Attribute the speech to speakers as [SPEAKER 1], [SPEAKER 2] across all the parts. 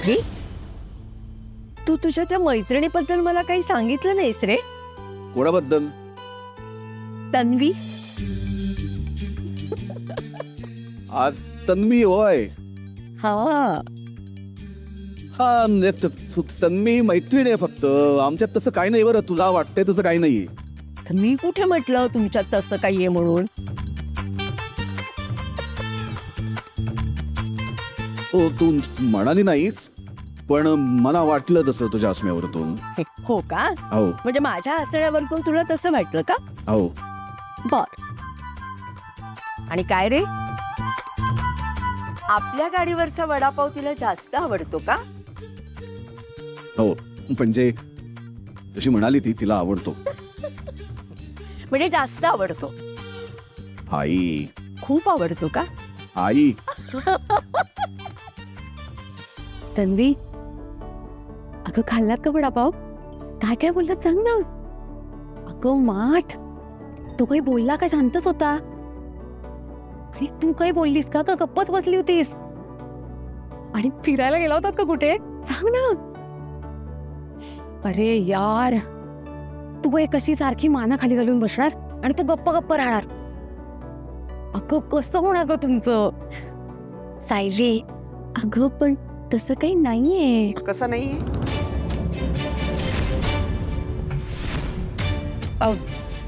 [SPEAKER 1] अभि, तू तुझ्या त्या मैत्रिणीबद्दल मला काही सांगितलं नाहीस रे.
[SPEAKER 2] कोणाबद्दल?
[SPEAKER 1] तन्वी.
[SPEAKER 2] आज तन्वी होय.
[SPEAKER 1] हा
[SPEAKER 2] हा तन्वी मैत्रीण आहे फक्त, आमच्यात तसं काही नाही बरं. तुला वाटतंय तसं काही नाहीये.
[SPEAKER 1] तर मी कुठे म्हटलं तुमच्यात तसं काही आहे म्हणून.
[SPEAKER 2] हो, तू म्हणाली नाहीस, पण मला वाटलं तसं तुझ्या हसण्यावरतून.
[SPEAKER 1] हो का?
[SPEAKER 2] हो.
[SPEAKER 1] म्हणजे माझ्या हसण्यावरतून तुला तसं वाटलं का?
[SPEAKER 2] हो.
[SPEAKER 1] बर. आणि काय रे, आपल्या गाडीवरचा वडापाव तिला जास्त आवडतो का?
[SPEAKER 2] हो, म्हणजे तशी म्हणाली ती, तिला आवडतो.
[SPEAKER 1] म्हणजे जास्त आवडतो.
[SPEAKER 2] आई.
[SPEAKER 1] खूप आवडतो का?
[SPEAKER 2] आई.
[SPEAKER 3] तन्वी, अगं खाल्लात का वडापाव? काय काय बोललात सांग ना. अगं माठ, तो काही बोलला का शांतच होता? आणि तू काही बोललीस का गप्पच बसली होतीस? आणि फिरायला गेला होतात का कुठे? सांग ना. अरे यार, तू एक कशी सारखी माना खाली घालून बसणार आणि तू गप्प गप्प राहणार. अगं कसं होणार ग तुमचं?
[SPEAKER 1] सायली, अगं पण तसं काही नाहीये.
[SPEAKER 4] कसं नाहीये?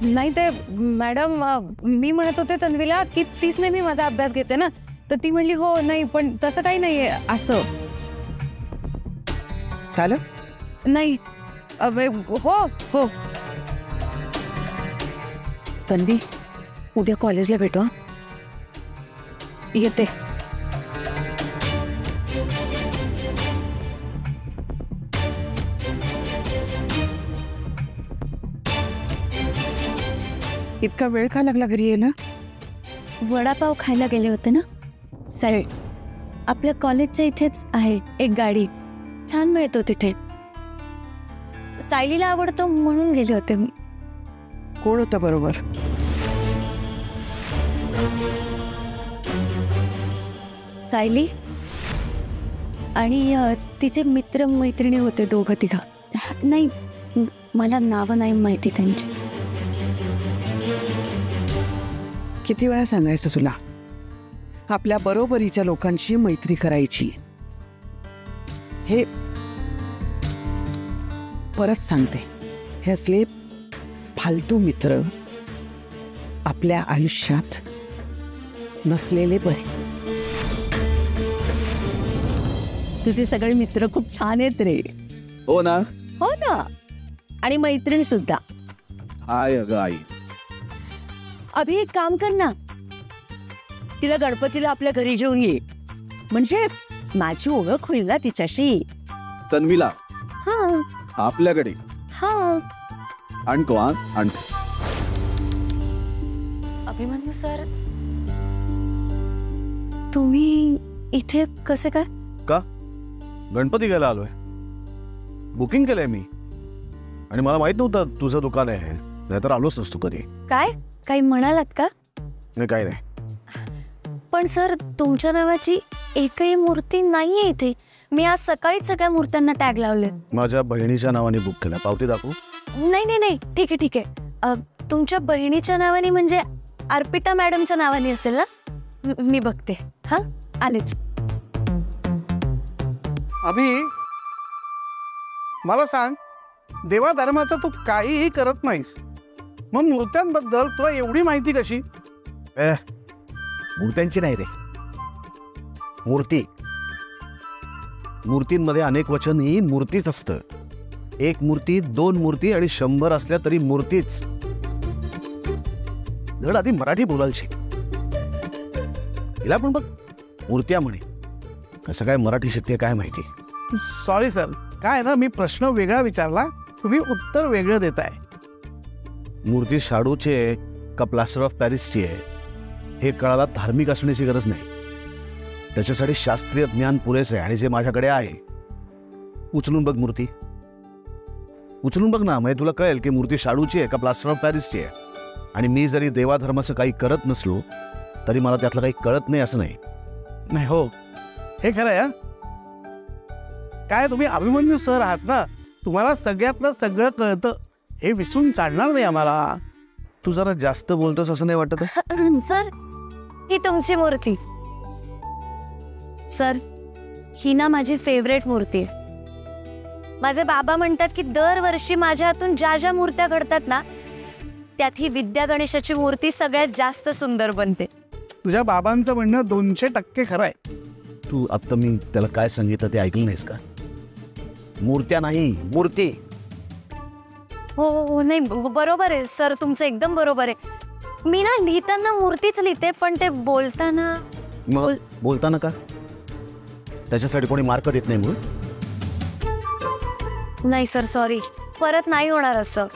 [SPEAKER 3] नाही ते मॅडम, मी म्हणत होते तन्वीला की तीच नेहमी माझा अभ्यास घेते ना, तर ती म्हणली हो नाही पण तसं काही नाहीये असं.
[SPEAKER 4] झालं?
[SPEAKER 3] नाही. हो हो. तन्वी, उद्या कॉलेजला भेटू. येते.
[SPEAKER 4] इतका वेळ का लागला घरी यायला?
[SPEAKER 1] वडापाव खायला गेले होते ना. साहेब, आपल्या कॉलेजच्या इथेच आहे एक गाडी, छान मिळतो तिथे. सायलीला आवडतो म्हणून गेले होते.
[SPEAKER 4] कोण होतं बरोबर?
[SPEAKER 1] सायली आणि तिचे मित्र मैत्रिणी होते, दोघं तिघं. नाही, मला नावं नाही माहिती त्यांची.
[SPEAKER 4] किती वेळा सांगायचं तुला, आपल्या बरोबरीच्या लोकांशी मैत्री करायची. हे परत सांगते, हे असले फालतू मित्र आपल्या आयुष्यात नसलेले बरे.
[SPEAKER 1] तुझे सगळे मित्र खूप छान आहेत रे.
[SPEAKER 2] हो ना.
[SPEAKER 1] हो ना. आणि मैत्रीण सुद्धा.
[SPEAKER 2] हाय अगं आई.
[SPEAKER 1] अभि, एक काम कर ना, तिला गणपतीला आपल्या घरी घेऊन ये, म्हणजे माझी ओळख होईल ना तिच्याशी.
[SPEAKER 2] तन्वीला?
[SPEAKER 1] हा.
[SPEAKER 2] आपल्याकडे?
[SPEAKER 1] हा.
[SPEAKER 2] आणतो. आणतो.
[SPEAKER 1] अभिमन्यू सर, तुम्ही इथे कसे काय?
[SPEAKER 5] का? गणपती घ्यायला आलोय. बुकिंग केलंय मी, आणि मला माहित नव्हतं तुझं दुकान आहे, नाहीतर आलोच नसतो कधी.
[SPEAKER 1] काय काही म्हणालात का?
[SPEAKER 5] नाही, काय नाही.
[SPEAKER 1] पण सर, तुमच्या नावाची एकही मूर्ती नाहीये इथे. मी आज सकाळीच सगळ्या मूर्त्यांना टॅग लावले.
[SPEAKER 5] माझ्या बहिणीच्या नावाने बुक केलं. पावती दाखवू?
[SPEAKER 1] नाही नाही नाही, ठीक आहे ठीक आहे. तुमच्या बहिणीच्या नावाने म्हणजे अर्पिता मॅडमच्या नावाने असेल ना? मी बघते. हा, आलेच.
[SPEAKER 6] अभि, मला सांग, देवा धर्माचं तू काहीही करत नाहीस, मग मूर्त्यांबद्दल तुला एवढी माहिती कशी?
[SPEAKER 5] मूर्त्यांची नाही रे, मूर्ती. मूर्तींमध्ये अनेक वचन ही मूर्तीच असतं. एक मूर्ती, दोन मूर्ती आणि 100 असल्या तरी मूर्तीच. धड आधी मराठी बोलायची. तिला पण बघ मूर्त्या म्हणे. कसं काय मराठी शिकते काय माहिती.
[SPEAKER 6] सॉरी सर, काय ना, मी प्रश्न वेगळा विचारला, तुम्ही उत्तर वेगळं देताय.
[SPEAKER 5] मूर्ती शाडूची आहे का प्लास्टर ऑफ पॅरिसची आहे हे कळायला धार्मिक असण्याची गरज नाही. त्याच्यासाठी शास्त्रीय ज्ञान पुरेसे आहे, आणि जे माझ्याकडे आहे. उचलून बघ मूर्ती, उचलून बघ ना, म्हणजे तुला कळेल की मूर्ती शाडूची आहे का प्लास्टर ऑफ पॅरिसची आहे. आणि मी जरी देवाधर्माचं काही करत नसलो तरी मला त्यातलं काही कळत नाही असं नाही.
[SPEAKER 6] नाही हो, हे खरं आहे. काय तुम्ही अभिमन्यू सर आहात ना, तुम्हाला सगळ्यातलं सगळं कळतं, हे विसरून चालणार नाही आम्हाला.
[SPEAKER 5] तू जरा जास्त बोलतोस असं नाही वाटत आहे?
[SPEAKER 3] सर ही तुमची मूर्ती. सर ही ना माझी फेवरेट मूर्ती आहे. माझे बाबा म्हणतात की दरवर्षी माझ्या हातून ज्या ज्या मूर्त्या घडतात ना, त्यात ही विद्या गणेशाची मूर्ती सगळ्यात जास्त सुंदर बनते.
[SPEAKER 6] तुझ्या बाबांचं म्हणणं 200% खरं आहे.
[SPEAKER 5] तू आत्ता मी त्याला काय सांगितलं ते ऐकलं नाहीस का? मूर्त्या नाही, मूर्ती.
[SPEAKER 3] हो नाही बरोबर आहे सर, तुमचं एकदम बरोबर आहे. मी ना लिहिताना मूर्तीच लिहिते, पण ते बोलताना.
[SPEAKER 5] मग बोलताना का? त्याच्यासाठी कोणी मार्क देत नाही म्हणून?
[SPEAKER 3] नाही सर, सॉरी, परत नाही होणार असं.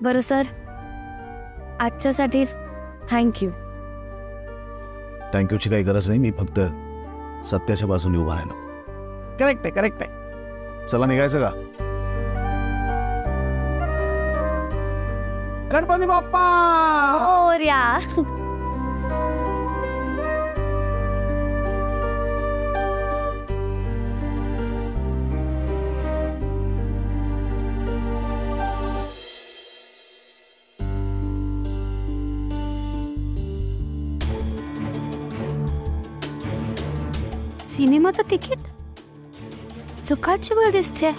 [SPEAKER 3] बरं सर, आजच्यासाठी थँक्यू.
[SPEAKER 5] थँक्यूची काही गरज नाही, मी फक्त सत्याच्या बाजूने उभा राहिलो.
[SPEAKER 6] करेक्ट आहे, करेक्ट आहे.
[SPEAKER 5] चला निघायचं का?
[SPEAKER 6] गणपती बाप्पा
[SPEAKER 3] मोरया. सिनेमाचं तिकीट? सकाळची वेळ दिसते.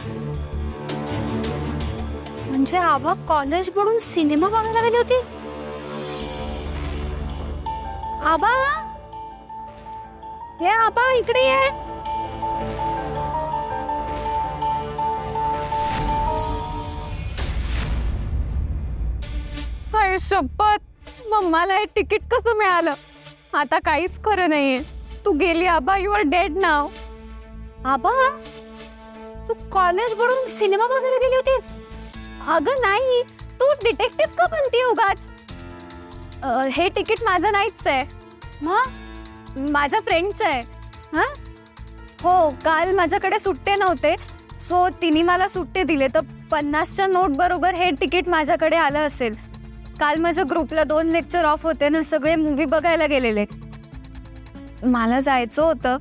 [SPEAKER 3] म्हणजे आबा कॉलेज पडून सिनेमा बघायला गेली होती. आबा, हे आबा इकडे ये.
[SPEAKER 7] हाय शपथ, मम्माला हे तिकीट कसं मिळालं? आता काहीच खरं नाहीये. तू गेली आबा, यू आर डेड नाव.
[SPEAKER 3] आबा, तू कॉलेज पडून सिनेमा बघायला गेली होतीस?
[SPEAKER 7] अगं नाही, तू डिटेक्टिव्ह का बनती उगाच? हे तिकीट माझं नाहीच आहे. मग माझ्या फ्रेंडचं आहे. हां हो, काल माझ्याकडे सुट्टे नव्हते, सो तिने मला सुट्टे दिले, तर 50च्या नोट बरोबर हे तिकीट माझ्याकडे आलं असेल. काल माझ्या ग्रुपला 2 लेक्चर ऑफ होते ना, सगळे मूवी बघायला गेलेले. मला जायचं होतं,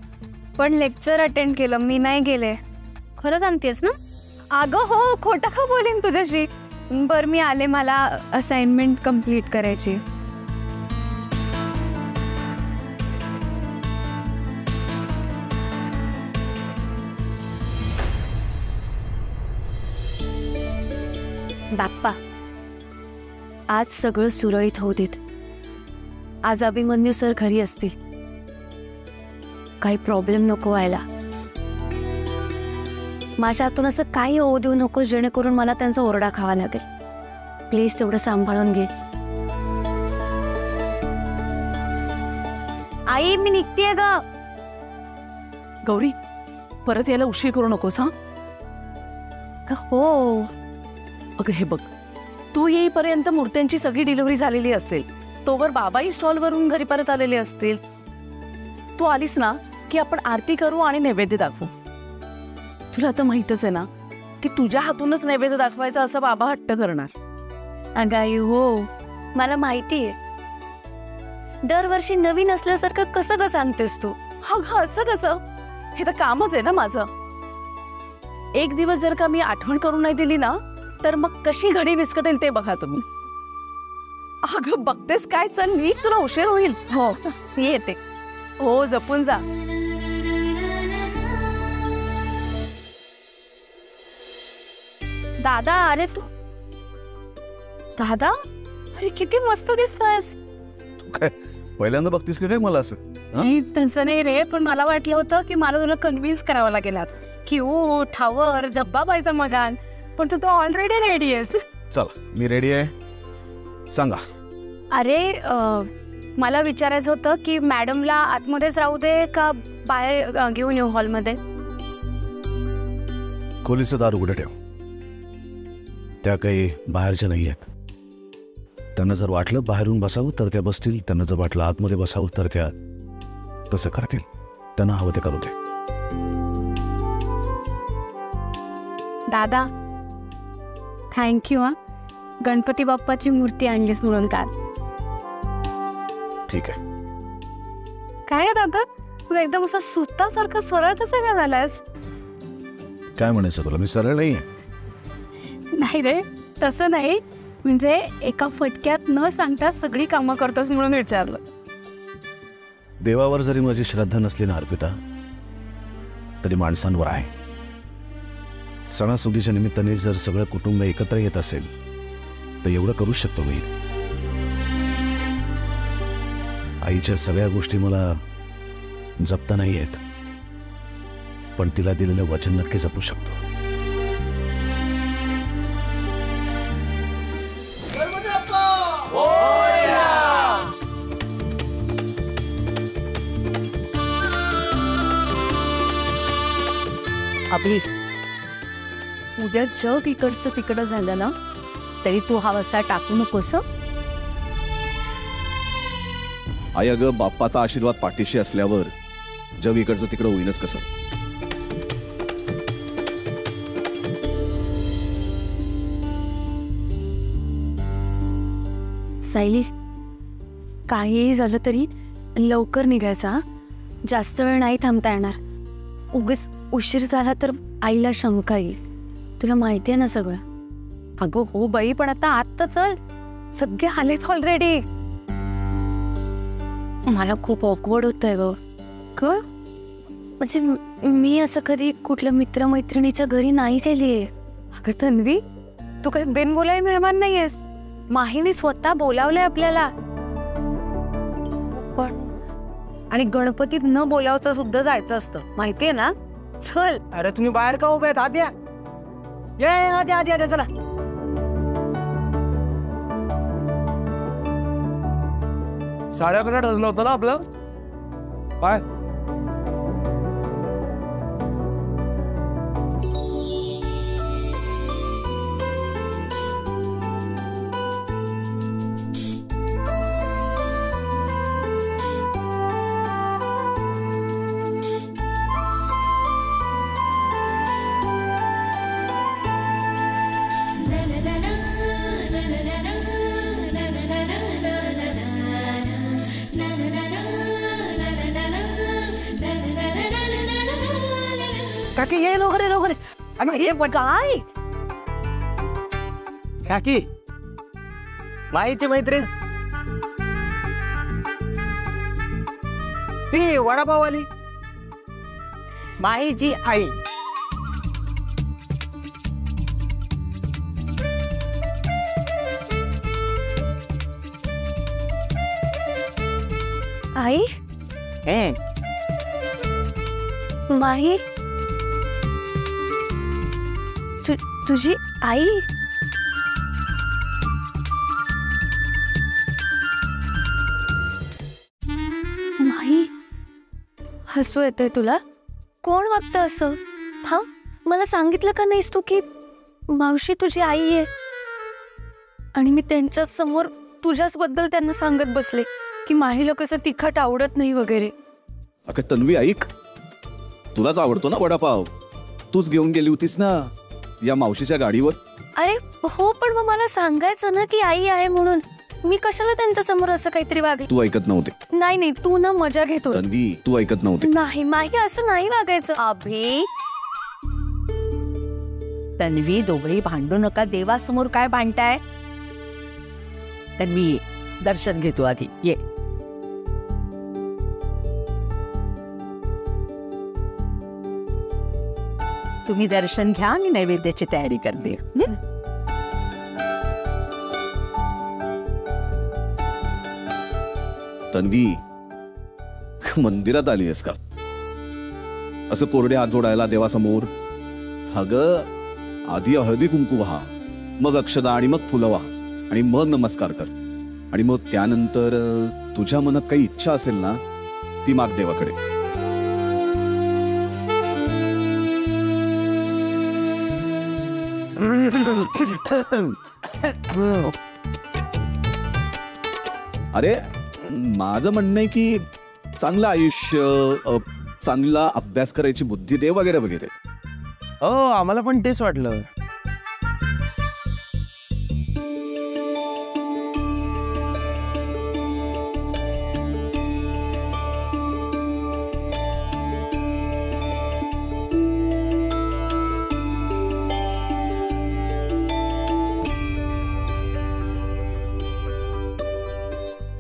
[SPEAKER 7] पण लेक्चर अटेंड केलं, मी नाही गेले.
[SPEAKER 3] खरं सांगतेस ना?
[SPEAKER 7] अगं हो, खोटं का बोलेन तुझ्याशी. बरं मी आले, मला असाइनमेंट कंप्लीट करायची.
[SPEAKER 3] बाप्पा, आज सगळं सुरळीत होऊ देत. आज अभिमन्यू सर घरी असतील, काही प्रॉब्लेम नको व्हायला. माझ्या हातून असं काही होऊ देऊ नको जेणेकरून मला त्यांचा ओरडा खावा लागेल. प्लीज तेवढं सांभाळून घे. आई, मी निघतेय ग.
[SPEAKER 1] गौरी, परत यायला उशीर करू नकोस हा.
[SPEAKER 3] हो,
[SPEAKER 1] अगं हे बघ, तू येईपर्यंत मूर्त्यांची सगळी डिलिव्हरी झालेली असेल, तोवर बाबाही स्टॉलवरून घरी परत आलेले असतील. तू आलीस ना की आपण आरती करू आणि नैवेद्य दाखवू. तुला आता माहितच आहे ना की तुझ्या हातूनच नैवेद्य दाखवायचा असं बाबा हट्ट करणार.
[SPEAKER 3] अगं आई हो, मला माहिती आहे. दरवर्षी नवीन असल्यासारखं कसं ग सांगतेस तू?
[SPEAKER 1] हा, असं कसं? हे तर कामच आहे ना माझं. एक दिवस जर का मी आठवण करून नाही दिली ना, तर मग कशी घडी विस्कटेल ते बघा तुम्ही. अगं बघतेस काय, चल निघ, तुला उशीर होईल.
[SPEAKER 3] हो, येते.
[SPEAKER 1] हो, जपून जा.
[SPEAKER 3] दादा, अरे तू दादा, अरे किती मस्त दिसतोयस.
[SPEAKER 5] काय पहिल्यांदा बघतीस का काय मला असं?
[SPEAKER 3] नाही तसं नाही रे, पण मला वाटलं होतं की मला तुला कन्व्हिन्स करावं लागेल आज की ठावर झब्बा पाहिजे मगान, पण तू ऑलरेडी रेडी आहेस.
[SPEAKER 5] चला, मी रेडी आहे, सांगा.
[SPEAKER 3] अरे मला विचारायचं होतं की मॅडमला आतमध्येच राहू दे का बाहेर घेऊन येऊ हॉलमध्ये?
[SPEAKER 5] खोलीचं दार उघडं ठेव. त्या काही बाहेरच्या नाही आहेत. त्यांना जर वाटलं बाहेरून बसावं तर त्या बसतील, त्यांना जर वाटलं आतमध्ये बसावं तर त्या तसं करतील. त्यांना हवं ते करू दे.
[SPEAKER 3] दादा, थँक्यू हा, गणपती बाप्पाची मूर्ती आणलीस म्हणून काल.
[SPEAKER 5] ठीक आहे.
[SPEAKER 7] काय दादा,
[SPEAKER 1] तू एकदम असा सुतासारखा सरळ कसं काय झालायस?
[SPEAKER 5] काय म्हणायचं तुला, मी सरळ नाहीये.
[SPEAKER 1] नाही रे, तसं नाही, म्हणजे एका फटक्यात न सांगता सगळी कामं करतोस म्हणून विचारलं.
[SPEAKER 5] देवावर जरी माझी श्रद्धा नसली ना अर्पिता, तरी माणसांवर आहे. सणासुदीच्या निमित्ताने जर सगळं कुटुंब एकत्र येत असेल तर एवढं करूच शकतो मी. आईच्या सगळ्या गोष्टी मला जपता नाही येत, पण तिला दिलेलं वचन नक्की जपू शकतो.
[SPEAKER 1] अभि, उद्या जग इकडचं तिकडं झालं ना तरी तू हा वसा टाकू नकोस.
[SPEAKER 2] आई अगं, बाप्पाचा आशीर्वाद पाठीशी असल्यावर जग इकडचं तिकडं होईनच कसं.
[SPEAKER 1] सायली, काहीही झालं तरी लवकर निघायचा. जास्त वेळ नाही थांबता येणार. उगीच उशीर झाला तर आईला शंका येईल. तुला माहिती आहे ना सगळं. अगं हो बाई, पण आता आत्ता चल, सगळे आलेच ऑलरेडी. मला खूप ऑकवर्ड होतंय ग. म्हणजे मी असं कधी कुठल्या मित्रमैत्रिणीच्या घरी नाही गेलीये. अगं तन्वी, तू काही बिनबोलाई मेहमान नाहीयेस. माहीने स्वतः बोलावलंय आपल्याला. पण आणि गणपतीत न बोलावता सुद्धा जायचं असतं, माहितीये ना. चल.
[SPEAKER 8] अरे तुम्ही बाहेर का उभे आहेत? आत या. ये आद्या आद्या आद्या, चला. साड्याकडे ठरलं होतं ना आपलं काय? काकी ये लवकर, ये लवकर. अगं हे काय काकी, माईची मैत्रीण ती वडापाववाली, माईची आई.
[SPEAKER 1] आई,
[SPEAKER 8] हे
[SPEAKER 1] माही, तुझी आई. माही, हसू येतंय तुला? कोण वागतं असं? हा, मला सांगितलं का नाहीस तू की मावशी तुझी आई आहे? आणि मी त्यांच्या समोर तुझ्याच बद्दल त्यांना सांगत बसले की माहीला कसं तिखट आवडत नाही वगैरे.
[SPEAKER 2] अगं तन्वी, ऐक, तुलाच आवडतो ना वडापाव. तूच घेऊन गेली होतीस ना या मावशीच्या गाडीवर.
[SPEAKER 1] अरे हो, पण मग मला सांगायचं ना की आई आहे म्हणून. मी कशाला त्यांच्या समोर असं काहीतरी वागले?
[SPEAKER 2] तू ऐकत नव्हते.
[SPEAKER 1] नाही नाही, तू ना मजा घेतो.
[SPEAKER 2] तन्वी, तू ऐकत नव्हते.
[SPEAKER 1] नाही माही, असं नाही वागायचं.
[SPEAKER 9] अभि, तन्वी, दोघही भांडू नका. देवासमोर काय भांडताय? तन्वी, ये, दर्शन घेतो आधी. ये. तुम्ही दर्शन घ्या, मी नैवेद्याची तयारी करते.
[SPEAKER 2] तन्वी, मंदिरात आली आहेस का असं कोरडे हात जोडायला देवासमोर? अगं, आधी हळदी कुंकू वाहा, मग अक्षदा आणि मग फुलं वाहा आणि मग नमस्कार कर. आणि मग त्यानंतर तुझ्या मनात काही इच्छा असेल ना ती माग देवाकडे. अरे माझं म्हणणं आहे की चांगलं आयुष्य, चांगला अभ्यास करायची बुद्धी दे वगैरे वगैरे.
[SPEAKER 8] हो, आम्हाला पण तेच वाटलं.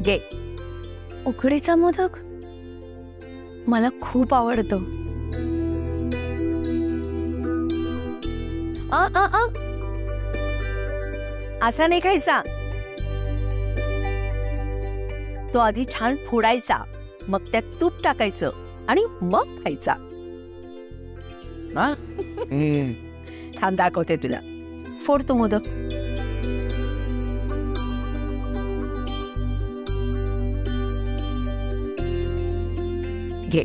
[SPEAKER 9] घे.
[SPEAKER 1] उकडीचा मोदक मला खूप आवडतो.
[SPEAKER 9] असा नाही खायचा. तो आधी छान फोडायचा, मग त्यात तूप टाकायचं आणि मग खायचा. थांब दाखवते तुला. फोड तो मोदक. घे.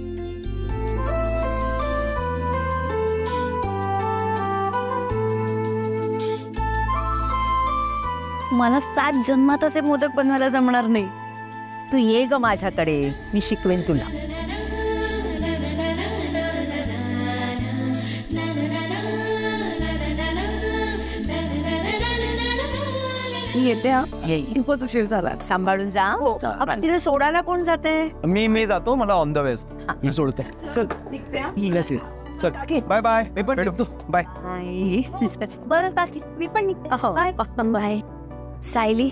[SPEAKER 1] मला 7 जन्मात असे मोदक बनवायला जमणार नाही.
[SPEAKER 9] तू ये ग माझ्याकडे, मी शिकवेन तुला.
[SPEAKER 1] येते हा. खूपच उशीर झाला.
[SPEAKER 9] सांभाळून जा. तिला सोडायला कोण जाते?
[SPEAKER 8] मी जातो, मला ऑन द वेस्ट मी सोडते. चल येस चल बाय बाय. मी पण भेटतो. बाय.
[SPEAKER 7] बरं काशी, मी पण निघते. बाय.
[SPEAKER 1] बाय. सायली,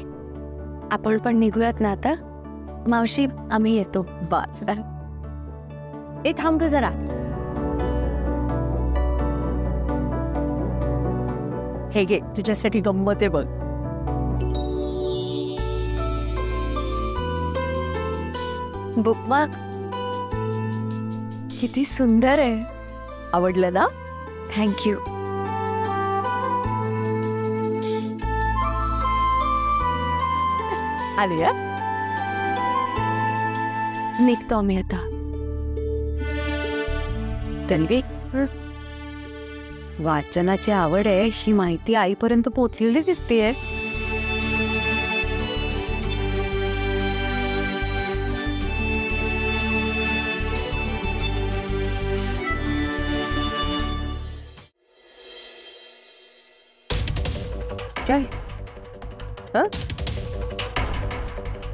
[SPEAKER 1] आपण पण निघूयात ना आता. मावशी, आम्ही येतो.
[SPEAKER 9] बर. ए थांब ग जरा. हे घे, तुझ्यासाठी गंमत आहे बघ.
[SPEAKER 1] बुकमार्क किती सुंदर आहे.
[SPEAKER 9] आवडलं ना?
[SPEAKER 1] थँक्यू.
[SPEAKER 9] आली या.
[SPEAKER 1] निघतो आम्ही आता.
[SPEAKER 3] तन्वी, वाचनाची आवड आहे ही माहिती आईपर्यंत पोहोचलेली दिसतेय.
[SPEAKER 4] काय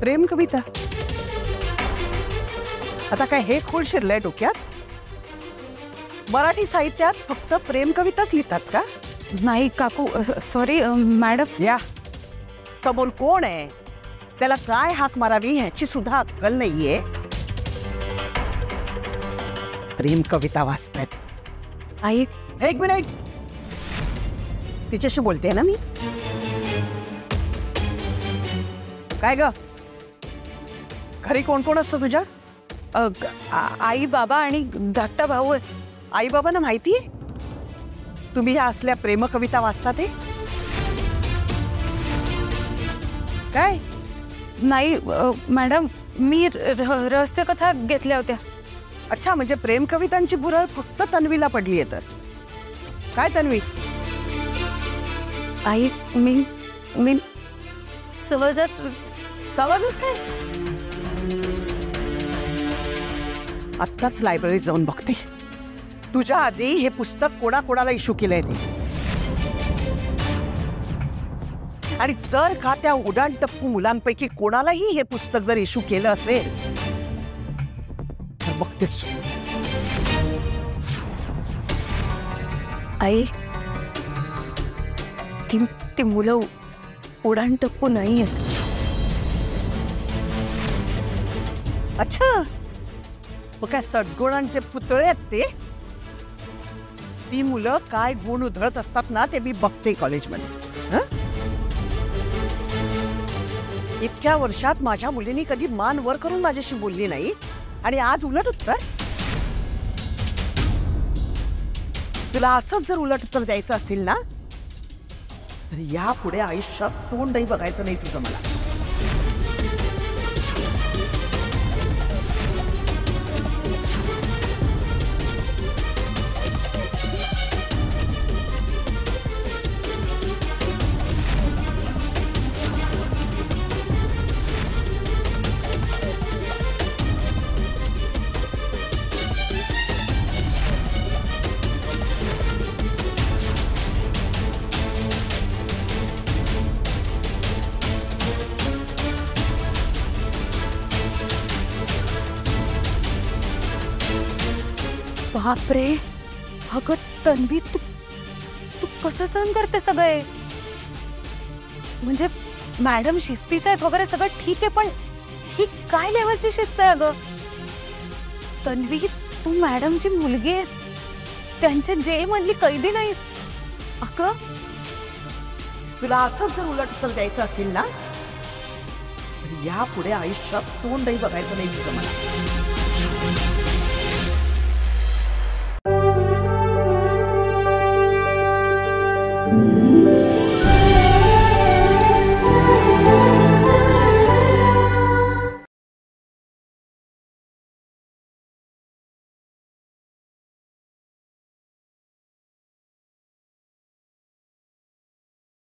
[SPEAKER 4] प्रेम कविता? आता काय हे खोल शिरलंय डोक्यात? मराठी साहित्यात फक्त प्रेम कविताच लिहितात का?
[SPEAKER 3] नाही काकू, सॉरी मॅडम.
[SPEAKER 4] या समोर कोण आहे, त्याला काय हाक मारावी ह्याची सुद्धा अक्कल नाहीये. प्रेम कविता वाचतायत.
[SPEAKER 1] आई,
[SPEAKER 4] एक मिनिट, तिच्याशी बोलते ना मी. काय ग, घरी कोण कोण असतं तुझ्या?
[SPEAKER 3] आई, बाबा आणि धाकटा भाऊ आहे.
[SPEAKER 4] आई बाबांना माहितीये तुम्ही ह्या असल्या प्रेम कविता वाचता ते? काय?
[SPEAKER 3] नाही मॅडम, मी रहस्य कथा घेतल्या होत्या.
[SPEAKER 4] अच्छा, म्हणजे प्रेम कवितांची बुरळ फक्त तन्वीला पडली आहे तर. काय तन्वी?
[SPEAKER 1] आई, मी सहजच
[SPEAKER 4] काय? आत्ताच लायब्ररीत जाऊन बघते. तुझ्या आधी हे पुस्तक कोणाकोणाला इश्यू केलंय ते, आणि जर का त्या उडाणटप्पू मुलांपैकी कोणालाही हे पुस्तक जर इश्यू केलं असेल तर बघतेच.
[SPEAKER 1] आई, ती मुलं उडाण टप्पू नाही आहेत.
[SPEAKER 4] अच्छा, मग काय सद्गुणांचे पुतळे आहेत ते? ती मुलं काय गुण उधळत असतात ना ते मी बघते कॉलेजमध्ये. इतक्या वर्षात माझ्या मुलीने कधी मान वर करून माझ्याशी बोलली नाही, आणि आज उलट उत्तर. तुला असंच जर उलट उत्तर द्यायचं असेल ना तर यापुढे आयुष्यात तोंडही बघायचं नाही तुझं मला.
[SPEAKER 3] बापरे, अगं तन्वी, तू कसं सहन करते सगळे? म्हणजे मॅडम शिस्तीच्या आहेत वगैरे सगळं ठीक आहे, पण ही काय लेवलची शिस्त आहे अगं? तन्वी, तू मॅडमची मुलगी आहेस, त्यांच्या जे मधली कैदी नाहीस. अगं
[SPEAKER 4] तुला असंच जर उलट उत्तर द्यायचं असेल ना तर यापुढे आयुष्यात तोंडही बघायचं नाही तुझं मला.